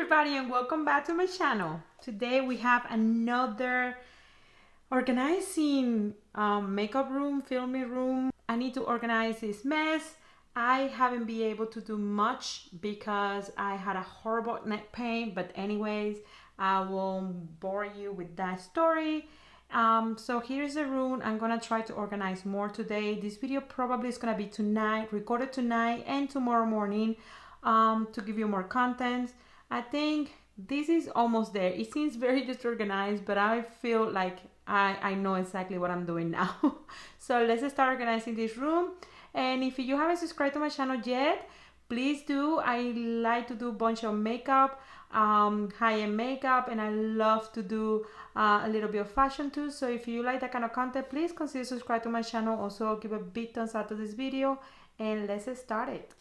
everybody and welcome back to my channel. Today we have another organizing makeup room, filming room. I need to organize this mess. I haven't been able to do much because I had a horrible neck pain, but anyways, I won't bore you with that story. So here's the room. I'm gonna try to organize more today. This video probably is gonna be tonight, recorded tonight and tomorrow morning, to give you more content. I think this is almost there. It seems very disorganized, but I feel like I know exactly what I'm doing now. So let's start organizing this room. And if you haven't subscribed to my channel yet, please do. I like to do a bunch of makeup, high-end makeup, and I love to do a little bit of fashion too. So if you like that kind of content, please consider subscribe to my channel. Also give a big thumbs up to this video and let's start it.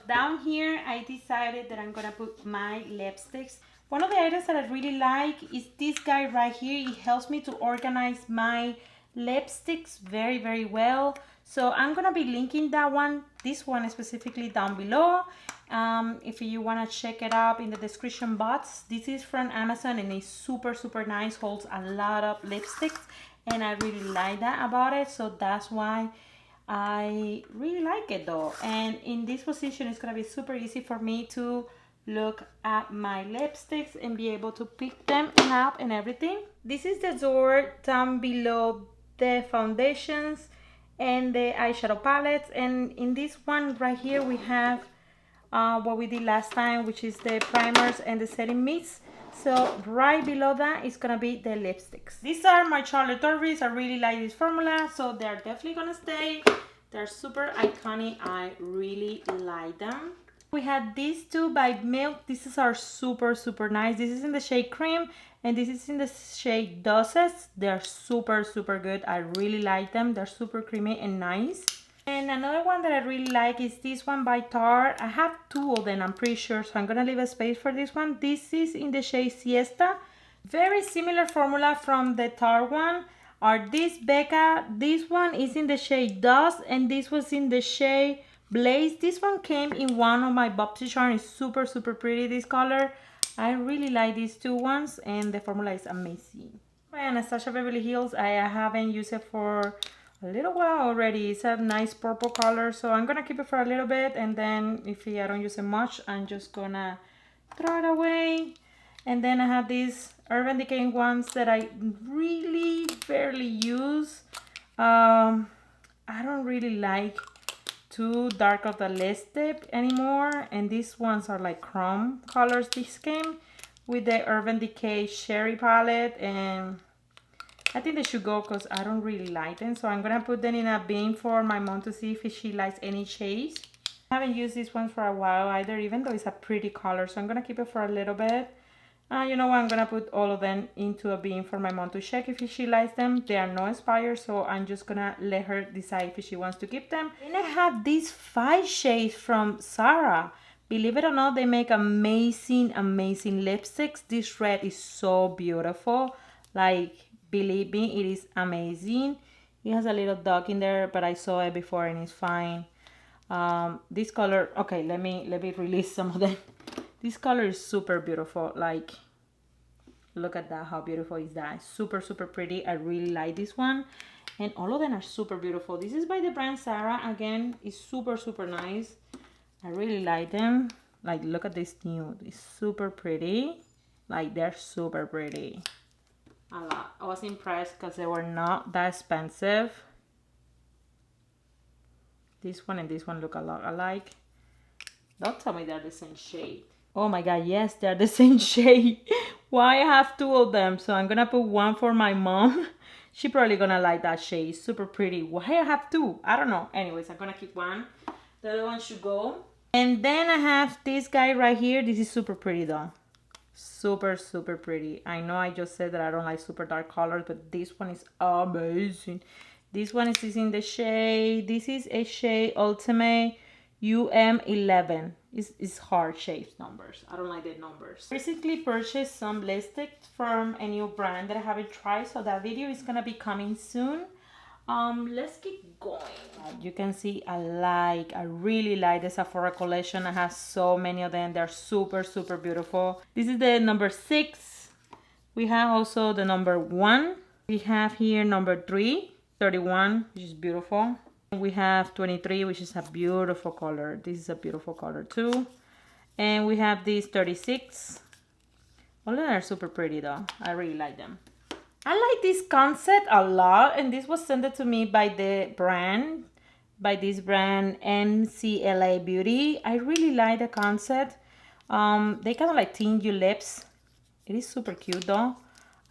Down here, I decided that I'm gonna put my lipsticks. One of the items that I really like is this guy right here. It helps me to organize my lipsticks very, very well. So I'm gonna be linking that one, this one specifically, down below. If you wanna check it out in the description box. This is from Amazon and it's super, super nice, holds a lot of lipsticks. And I really like that about it, so that's why I really like it though. And in this position, it's gonna be super easy for me to look at my lipsticks and be able to pick them up and everything. This is the drawer down below the foundations and the eyeshadow palettes. And in this one right here, we have what we did last time, which is the primers and the setting mists. So right below that is gonna be the lipsticks. These are my Charlotte Tilbury's. I really like this formula, so they're definitely gonna stay. They're super iconic. I really like them. We had these two by Milk. These are super, super nice. This is in the shade Cream and this is in the shade Doses. They're super, super good. I really like them. They're super creamy and nice. And another one that I really like is this one by Tarte. I have two of them, I'm pretty sure, so I'm gonna leave a space for this one. This is in the shade Siesta. Very similar formula from the Tarte one are this Becca. This one is in the shade Dust and this was in the shade Blaze. This one came in one of my Bobsy Charm. It's super, super pretty, this color. I really like these two ones and the formula is amazing. My Anastasia Beverly Hills, I haven't used it for a little while already. It's a nice purple color, so I'm gonna keep it for a little bit, and then if I don't use it much, I'm just gonna throw it away. And then I have these Urban Decay ones that I really barely use. I don't really like too dark of the lipstick anymore, and these ones are like chrome colors. This came with the Urban Decay Sherry palette, and I think they should go because I don't really like them. So I'm going to put them in a bin for my mom to see if she likes any shades. I haven't used this one for a while either, even though it's a pretty color. So I'm going to keep it for a little bit. You know what? I'm going to put all of them into a bin for my mom to check if she likes them. They are not expired, so I'm just going to let her decide if she wants to keep them. And I have these 5 shades from Zara. Believe it or not, they make amazing, amazing lipsticks. This red is so beautiful. Like, believe me, it is amazing. It has a little dog in there, but I saw it before and it's fine. This color, okay, let me release some of them. This color is super beautiful. Like, look at that, how beautiful is that? Super, super pretty. I really like this one, and all of them are super beautiful. This is by the brand Zara. Again, it's super, super nice. I really like them. Like, look at this nude. It's super pretty. Like, they're super pretty. A lot. I was impressed because they were not that expensive. This one and this one look a lot alike. Don't tell me they're the same shade. Oh my god, yes, they're the same shade. Why I have 2 of them? So I'm gonna put one for my mom. She probably gonna like that shade. Super pretty. Why I have 2? I don't know. Anyways, I'm gonna keep one. The other one should go. And then I have this guy right here. This is super pretty though. Super, super pretty. I know I just said that I don't like super dark colors, but this one is amazing. This one is in the shade. This is a shade Ultimate UM11. It's hard shaped numbers. I don't like the numbers. Basically purchased some lipsticks from a new brand that I haven't tried, so that video is gonna be coming soon. Let's keep going. You can see I really like the Sephora collection. I have so many of them. They're super, super beautiful. This is the number 6. We have also the number 1. We have here number 3, 31, which is beautiful. We have 23, which is a beautiful color. This is a beautiful color too. And we have this 36. All of them are super pretty though. I really like them. I like this concept a lot, and this was sent to me by this brand MCLA Beauty. I really like the concept. They kind of like tint your lips. It is super cute though.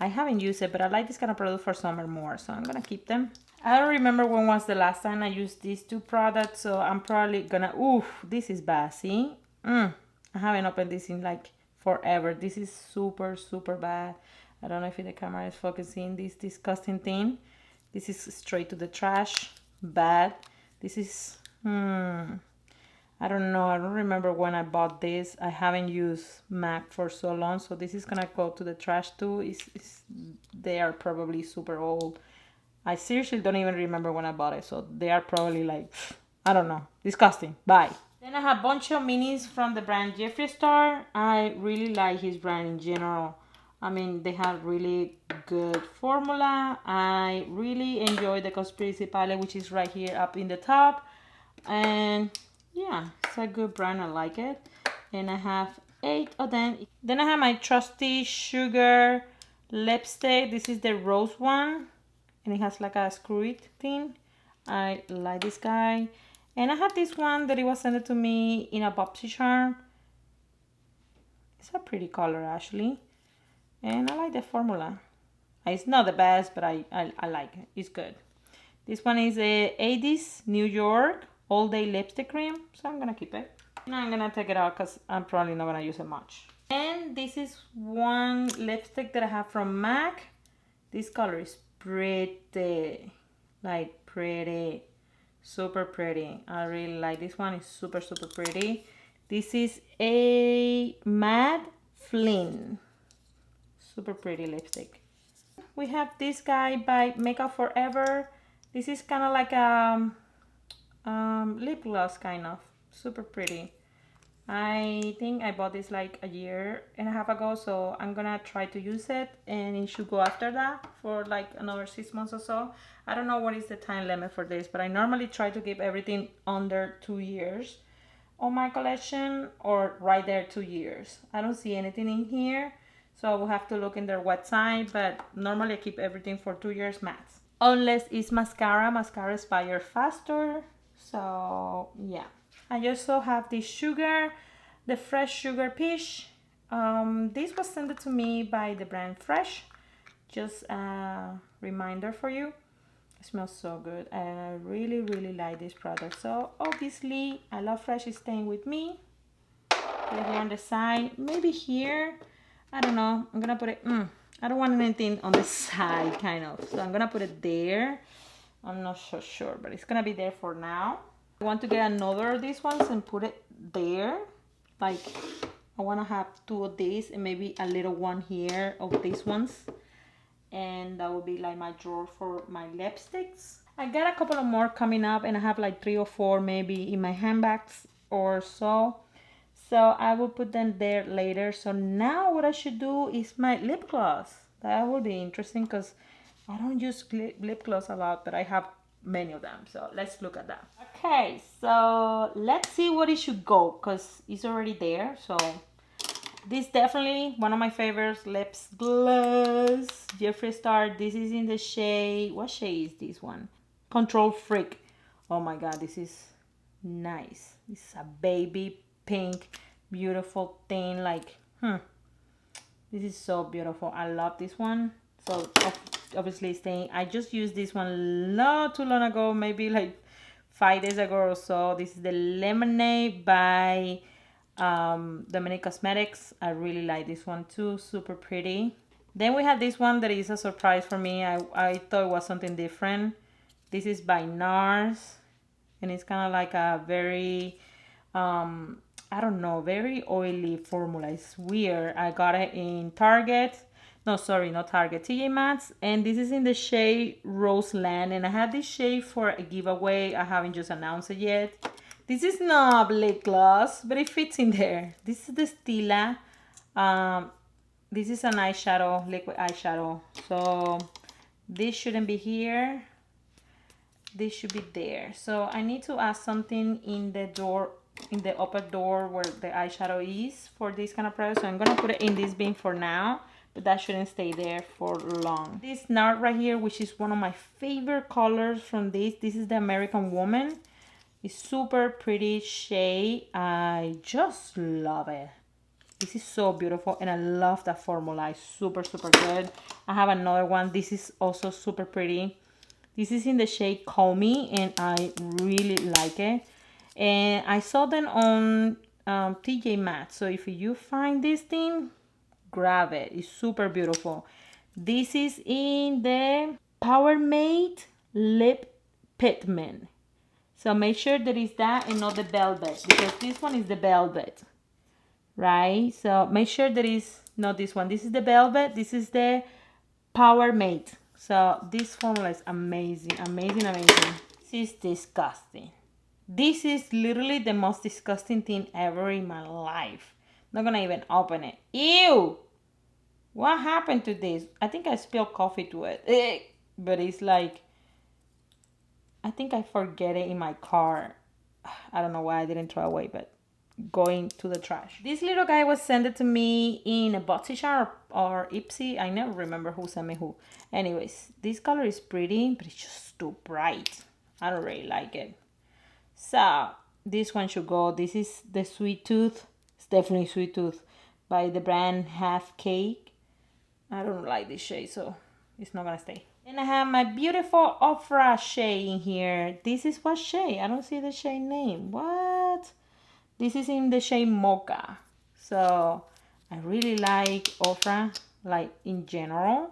I haven't used it, but I like this kind of product for summer more, so I'm gonna keep them. I don't remember when was the last time I used these 2 products, so I'm probably gonna, oof, this is bad, see? I haven't opened this in like forever. This is super, super bad. I don't know if the camera is focusing this disgusting thing. This is straight to the trash. Bad. This is, I don't know. I don't remember when I bought this. I haven't used MAC for so long, so this is gonna go to the trash too. They are probably super old. I seriously don't even remember when I bought it, so they are probably like, I don't know, disgusting. Bye. Then I have a bunch of minis from the brand Jeffree Star. I really like his brand in general. I mean, they have really good formula. I really enjoy the Conspiracy palette, which is right here up in the top. And yeah, it's a good brand. I like it. And I have 8 of them. Then I have my trusty Sugar lipstick. This is the rose one. And it has like a screw thing. I like this guy. And I have this one that it was sent to me in a Bobsy charm. It's a pretty color actually. And I like the formula. It's not the best, but I like it. It's good. This one is a 80s New York All Day Lipstick Cream. So I'm going to keep it. And I'm going to take it out because I'm probably not going to use it much. And this is one lipstick that I have from MAC. This color is pretty. Like pretty. Super pretty. I really like this one. It's super, super pretty. This is a Matte Flynn. Super pretty lipstick. We have this guy by Makeup Forever. This is kind of like a lip gloss kind of. Super pretty. I think I bought this like a year and a half ago, so I'm gonna try to use it, and it should go after that for like another 6 months or so. I don't know what is the time limit for this, but I normally try to keep everything under 2 years on my collection, or right there 2 years. I don't see anything in here. So I will have to look in their website, but normally I keep everything for 2 years max. Unless it's mascara. Mascara expires faster. So yeah. I also have this sugar, the Fresh Sugar Peach. This was sent to me by the brand Fresh. Just a reminder for you. It smells so good. And I really, really like this product. So obviously, I love Fresh. It's staying with me. Right here on the side. Maybe here. I don't know. I'm gonna put it. I don't want anything on the side, kind of. So I'm gonna put it there. I'm not so sure, but it's gonna be there for now. I want to get another of these ones and put it there. Like, I want to have 2 of these and maybe a little one here of these ones. And that would be like my drawer for my lipsticks. I got a couple of more coming up, and I have like 3 or 4 maybe in my handbags or so. So I will put them there later. So now what I should do is my lip gloss. That will be interesting because I don't use lip gloss a lot, but I have many of them. So let's look at that. Okay, so let's see what it should go because it's already there. So this is definitely one of my favorites, lips gloss, Jeffree Star. This is in the shade, what shade is this one? Control Freak. Oh my god, this is nice. This is a baby pink, beautiful thing. Like, this is so beautiful. I love this one. So obviously staying. I just used this one not too long ago, maybe like 5 days ago or so. This is the Lemonade by Dominic Cosmetics. I really like this one too, super pretty. Then we have this one that is a surprise for me. I thought it was something different. This is by NARS, and it's kind of like a very I don't know, very oily formula. It's weird. I got it in Target. No, sorry, not Target, TJ Maxx. And this is in the shade Roseland. And I had this shade for a giveaway. I haven't just announced it yet. This is not lip gloss, but it fits in there. This is the Stila. This is an eyeshadow, liquid eyeshadow. So this shouldn't be here. This should be there. So I need to add something in the door, in the upper door where the eyeshadow is for this kind of product. So I'm gonna put it in this bin for now, but that shouldn't stay there for long. This nut right here, which is one of my favorite colors from this is the American Woman. It's super pretty shade. I just love it. This is so beautiful, and I love that formula. It's super good. I have another one. This is also super pretty. This is in the shade Call Me, and I really like it. And I saw them on TJ Maxx. So if you find this thing, grab it. It's super beautiful. This is in the Power Mate Lip Pigment. So make sure that it's that and not the velvet, because this one is the velvet, right? So make sure that it's not this one. This is the velvet. This is the Power Mate. So this formula is amazing. This is disgusting. This is literally the most disgusting thing ever in my life. Not gonna even open it. Ew! What happened to this? I think I spilled coffee to it. But it's like, I think I forget it in my car. I don't know why I didn't throw away, but going to the trash. This little guy was sent to me in a BoxyCharm or Ipsy. I never remember who sent me who. Anyways, this color is pretty, but it's just too bright. I don't really like it. So this one should go. This is the Sweet Tooth. It's definitely Sweet Tooth by the brand Half Cake. I don't like this shade, so it's not gonna stay. And I have my beautiful Ofra shade in here. This is what shade? I don't see the shade name. What? This is in the shade Mocha. So I really like Ofra, like in general.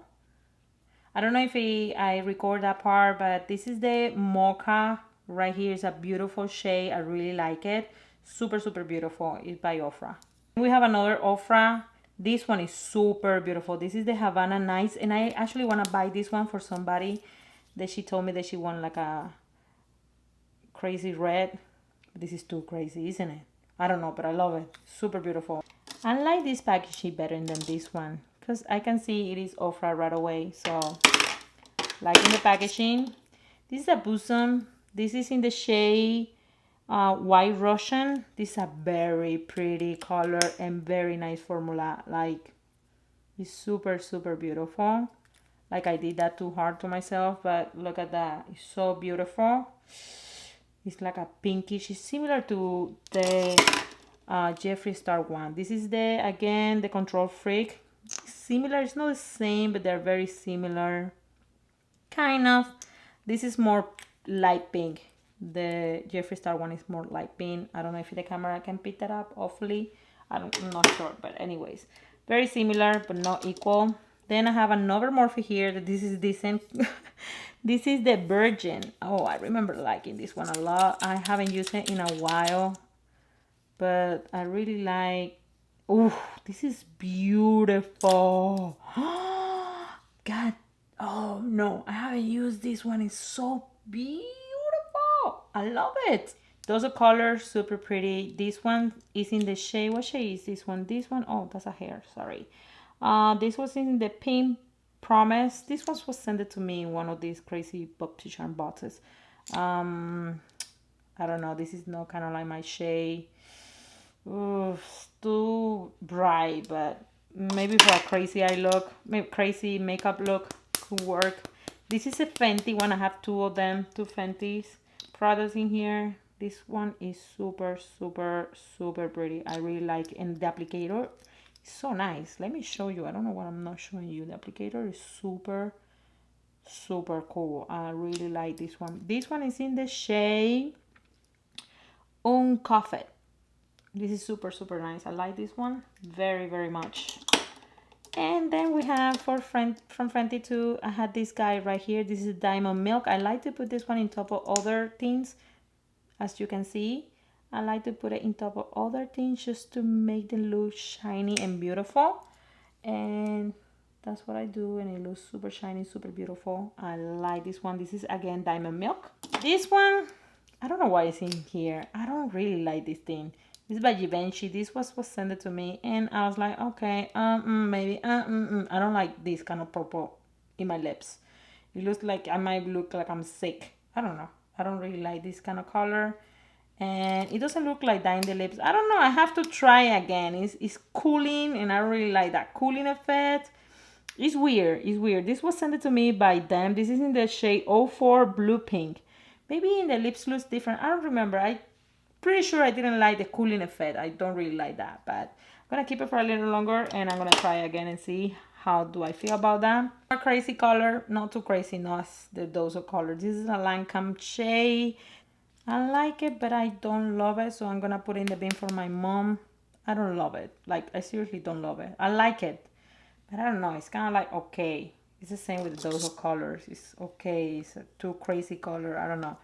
I don't know if I record that part, but this is the Mocha right here. Is a beautiful shade. I really like it. Super beautiful. It's by Ofra. We have another Ofra. This one is super beautiful. This is the Havana Nights, and I actually want to buy this one for somebody that she told me that she want like a crazy red. This is too crazy, isn't it? I don't know, but I love it. Super beautiful. I like this packaging better than this one because I can see it is Ofra right away. So liking the packaging. This is a bosom. This is in the shade White Russian. This is a very pretty color and very nice formula. Like, it's super beautiful. Like, I did that too hard to myself, but look at that. It's so beautiful. It's like a pinkish. It's similar to the Jeffree Star one. This is the Control Freak. It's similar. It's not the same, but they're very similar. Kind of. This is more light pink. The Jeffree Star one is more light pink. I don't know if the camera can pick that up, hopefully. I'm not sure, but anyways. Very similar, but not equal. Then I have another Morphe here that this is decent. This is the Virgin. Oh, I remember liking this one a lot. I haven't used it in a while, but I really like. Oh, this is beautiful. God, oh no, I haven't used this one. It's so beautiful. I love it. Those are colors, super pretty. This one is in the shade. What shade is this one? This one, oh, that's a hair. Sorry. This was in the Pink Promise. This one was sent to me in one of these crazy BoxyCharm boxes. I don't know. This is not kind of like my shade. Ooh, it's too bright, but maybe for a crazy eye look, maybe crazy makeup look could work. This is a Fenty one. I have two of them, two Fenty's products in here. This one is super pretty. I really like it. And the applicator is so nice. Let me show you. I don't know why I'm not showing you. The applicator is super Super cool. I really like this one. This one is in the shade On Coffee. This is super nice. I like this one very much. And then we have from Fenty too, I had this guy right here. This is Diamond Milk. I like to put this one in top of other things. As you can see, I like to put it in top of other things just to make them look shiny and beautiful. And that's what I do, and it looks super shiny, super beautiful. I like this one. This is again Diamond Milk. This one, I don't know why it's in here. I don't really like this thing. This is by Givenchy. This was sent to me, and I was like, okay, maybe, I don't like this kind of purple in my lips. It looks like I might look like I'm sick. I don't know. I don't really like this kind of color, and it doesn't look like that in the lips. I don't know. I have to try again. It's cooling, and I don't really like that cooling effect. It's weird. It's weird. This was sent to me by them. This is in the shade 04 Blue Pink. Maybe in the lips looks different. I don't remember. I'm pretty sure I didn't like the cooling effect. I don't really like that, but I'm gonna keep it for a little longer, and I'm gonna try again and see how do I feel about that. More crazy color, not too crazy, not those of color. This is a Lancome shade. I like it, but I don't love it, so I'm gonna put it in the bin for my mom. I don't love it. Like, I seriously don't love it. I like it, but I don't know. It's kind of like okay. It's the same with those of colors. It's okay. It's a too crazy color. I don't know.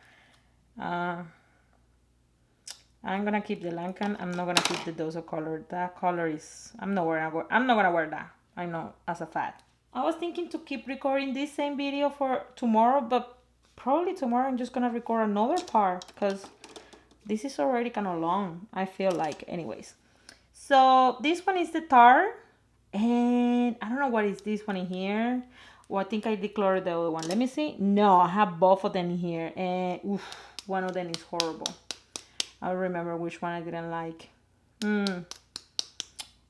I'm gonna keep the Lancome. I'm not gonna keep the dose of color. That color is. I'm not gonna wear that. I know, as a fact. I was thinking to keep recording this same video for tomorrow, but probably tomorrow I'm just gonna record another part because this is already kind of long. I feel like, anyways. So this one is the Tarte, and I don't know what is this one in here. Well, I think I decluttered the other one. Let me see. No, I have both of them in here, and oof, one of them is horrible. I don't remember which one I didn't like.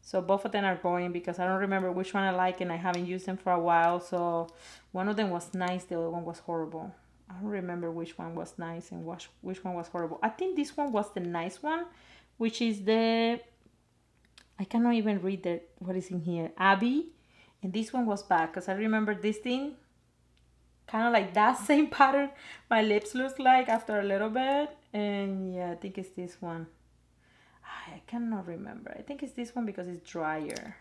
So both of them are going because I don't remember which one I like, and I haven't used them for a while. So one of them was nice, the other one was horrible. I don't remember which one was nice and which one was horrible. I think this one was the nice one, which is the, I cannot even read what is in here, Abby. And this one was bad because I remember this thing, kind of like that same pattern my lips look like after a little bit. And yeah, I think it's this one. I cannot remember. I think it's this one because it's drier.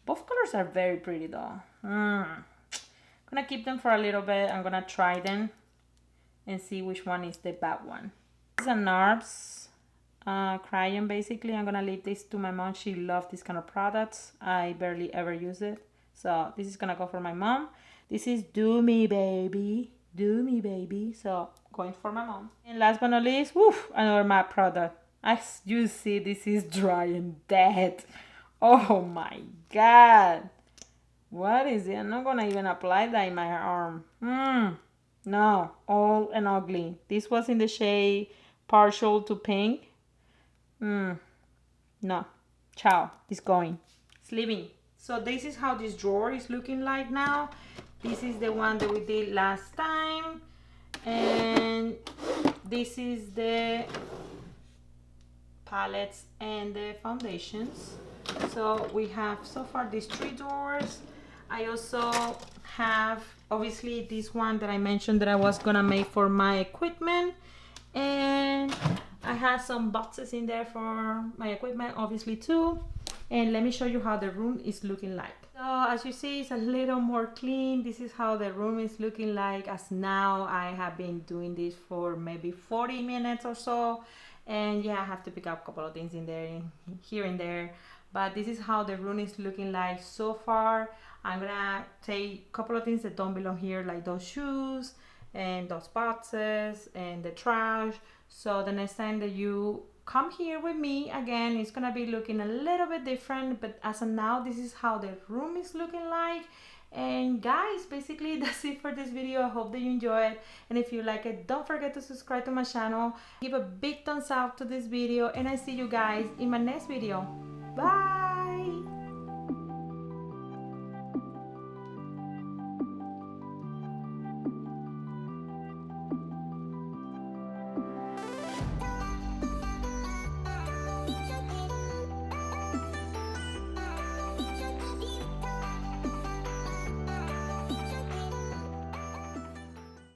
Both colors are very pretty though. I'm gonna keep them for a little bit. I'm gonna try them and see which one is the bad one. This is a NARS crayon basically. I'm gonna leave this to my mom. She loves this kind of products. I barely ever use it. So this is gonna go for my mom. This is Do Me Baby. Do Me Baby. So going for my mom. And last but not least, woof, another matte product. As you see, this is dry and dead. Oh my god. What is it? I'm not gonna even apply that in my arm. No, old and ugly. This was in the shade Partial to Pink. No. Ciao. It's going. It's leaving. So this is how this drawer is looking like now. This is the one that we did last time. And this is the palettes and the foundations. So we have so far these 3 drawers. I also have obviously this one that I mentioned that I was gonna make for my equipment, and I have some boxes in there for my equipment obviously too. And let me show you how the room is looking like. So as you see, it's a little more clean. This is how the room is looking like as now. I have been doing this for maybe 40 minutes or so, and yeah, I have to pick up a couple of things in there, here and there, but this is how the room is looking like so far. I'm gonna take a couple of things that don't belong here, like those shoes and those boxes and the trash. So the next time that you come here with me again, it's gonna be looking a little bit different, but as of now, this is how the room is looking like. And guys, basically that's it for this video. I hope that you enjoy it, and if you like it, don't forget to subscribe to my channel, give a big thumbs up to this video, and I see you guys in my next video. Bye.